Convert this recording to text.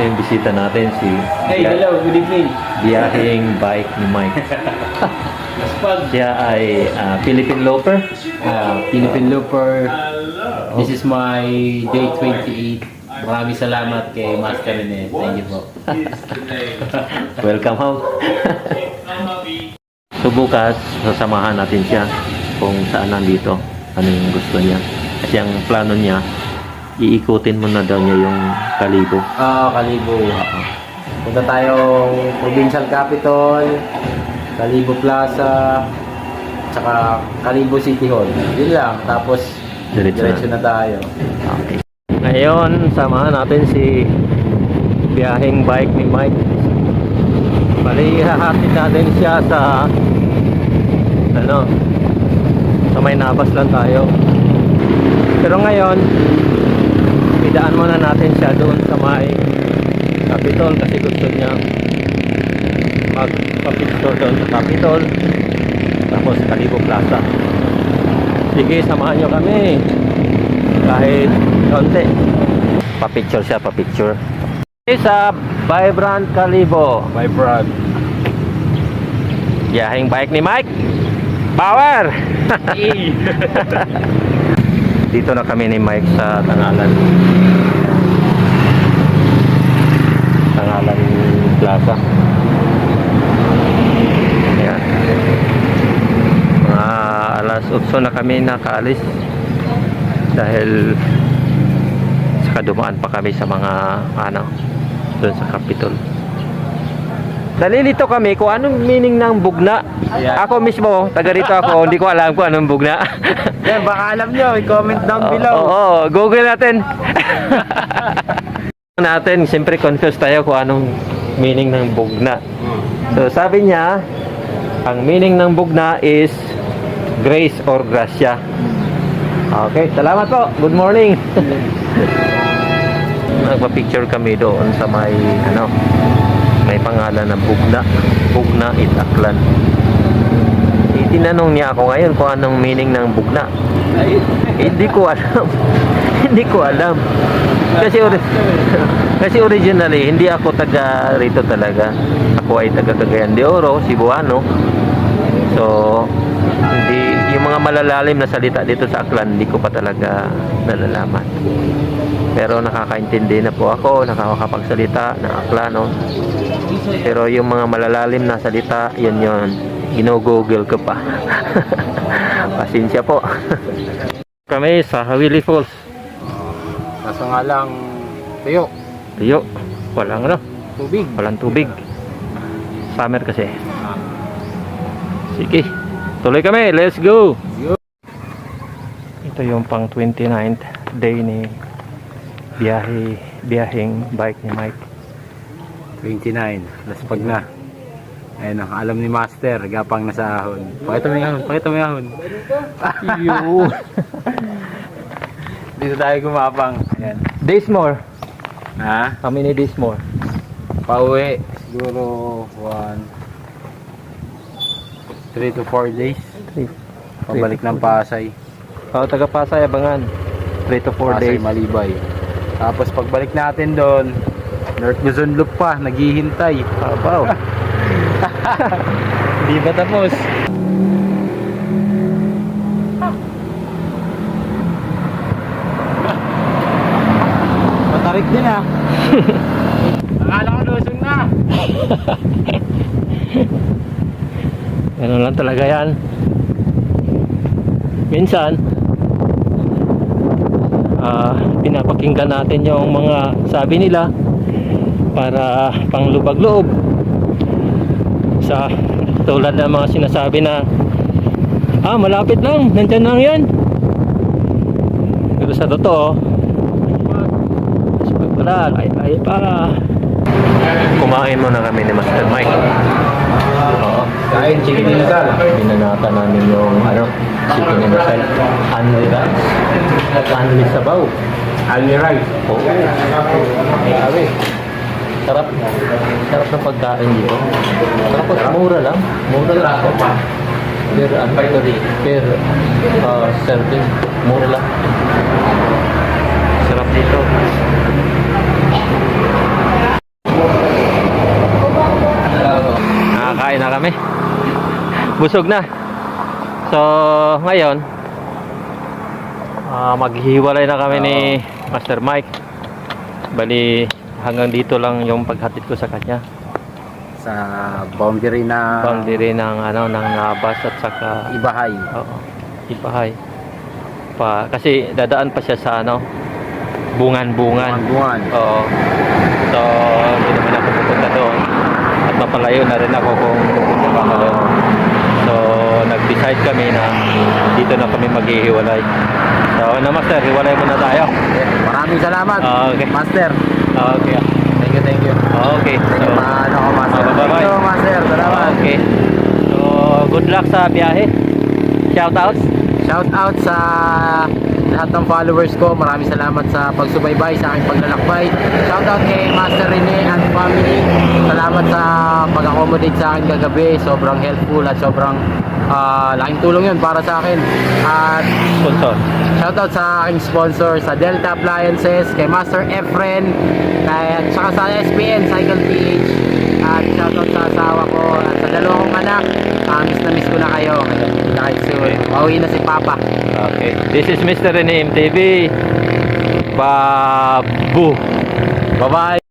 yung bisita natin, si Hey, hello, good evening. Biyaheng Bike ni Mike. Siya ay Philippine Loaper. Philippine Looper. This is my day 28. Maraming salamat kay Master Rene. Thank you po. Welcome home. So bukas, sasamahan natin siya kung saan nandito. Ano yung gusto niya. Kasi ang plano niya, iikutin muna daw niya yung Kalibo. Kalibo. Punta tayong Provincial Capitol, Kalibo Plaza, tsaka Kalibo City Hall. Yun lang. Tapos, diretso na tayo. Okay. Ngayon, samahan natin si Biyaheng Bike ni Mike. Bali, hahatid natin siya sa sa may nabas lang tayo. Pero ngayon, idaan muna natin siya doon sa may Capitol kasi gusto niya magpa-picture doon sa Capitol, tapos Kalibo Plaza. Sige, samahan nyo kami kahit konti. Pa-picture siya, pa-picture. Sa Vibrant Kalibo. Vibrant. Biyaheng Bike ni Mike. Power! Dito na kami ni Mike sa Tangalan Plaza. Ayan. Mga alas 8 na kami nakaalis dahil saka dumaan pa kami sa mga doon sa Capitol. Nalilito kami kung anong meaning ng bugna. Yeah. Ako mismo, taga rito ako, hindi ko alam kung anong bugna. Yan, baka alam nyo. I-comment down below. Oo, Google natin. Siyempre confused tayo kung anong meaning ng bugna. So sabi niya, ang meaning ng bugna is grace or grasya. Okay, salamat po. Good morning. Nagpa-picture kami doon sa may may pangalan na Bugna Itaklan. Itinanong niya ako ngayon kung anong meaning ng bugna. Hindi ko alam. Hindi ko alam. Kasi originally hindi ako taga rito talaga. Ako ay taga Cagayan de Oro, Cebuano. So hindi yung mga malalalim na salita dito sa Aklan hindi ko pa talaga nalalaman. Pero nakakaintindi na po ako, nakakapagsalita ng Aklano. Pero yung mga malalalim na salita, yun gino-google ko pa. Pasensya po. Kami sa Hawili Falls. Kaso nga lang, tuyo. Tuyo. Walang Tubig. walang tubig. Summer kasi. Sige. Tuloy kami. Let's go. Ito yung pang 29th day ni biyaheng bike ni Mike. 29. Laspag na. Ayun o, alam ni Master. Gapang nasa ahon. Pakita mo yung ahon. Pakita mo yung ahon. Dito tayo gumapang. Ayan. Days more. Ha? How many days more? Pauwi. Siguro 3 to 4 days. 3. Pabalik ng Pasay. Taga Pasay, abangan. 3 to 4 Pasay, days. Malibay. Tapos pagbalik natin doon, North Luzon Loop pa, naghihintay. Abaw. Di ba tapos? Matarik din ah. Akala ko Luzon na. Ganun lang talaga yan. Minsan, pinapakinggan natin yung mga sabi nila para panglubag-loob sa tulad ng mga sinasabi na malapit lang, nandyan lang yan. Pero sa totoo, wala, ay para kumain muna kami ni Master Mike. Oo. Kain, chicken inasal. Binanata namin yung chicken inasal. Unli rice. Unli sabaw. Only rice. Oo. Grabe. Sarap. Sarap ng pagkain dito. Tapos mura lang. Mura lang. Per serving. Mura lang. Sarap dito. Busog na. So, ngayon, maghihiwalay na kami ni Master Mike. Bali, hanggang dito lang yung paghatid ko sa kanya. Sa boundary na Boundary ng ng Nabas at saka Ibahay. oo, Ibahay. Kasi dadaan pa siya sa bungan-bungan. Bungan. Oo. So, hindi naman ako pupunta doon. At mapalayo na rin ako kung pupunta pa ako doon. So, nag-decide kami na dito na kami maghihiwalay. So, Master, hiwalay muna tayo. Maraming salamat, Okay. Master. Okay. Thank you, thank you. Okay. Thank So, you, paano ko, Master. bye-bye. Thank you, Master. Salamat. okay. So, good luck sa biyahe. Shout out. Shout out sa lahat ng followers ko. Maraming salamat sa pagsubaybay sa aking paglalakbay. Shout out kay Master Rene and family. Salamat sa pag-accommodate sa akin kagabi. Sobrang helpful at sobrang laking tulong yun para sa akin. At Sponsor. shout out sa aking sponsor sa Delta Appliances, kay Master Efren, at saka sa SPN Cycle PH. At shout out sa asawa ko at sa dalawang kong anak. Miss na miss ko na kayo. Kahit soon. Pauwi na si Papa. Okay. This is Mr. Renem TV. Babu. Bye-bye.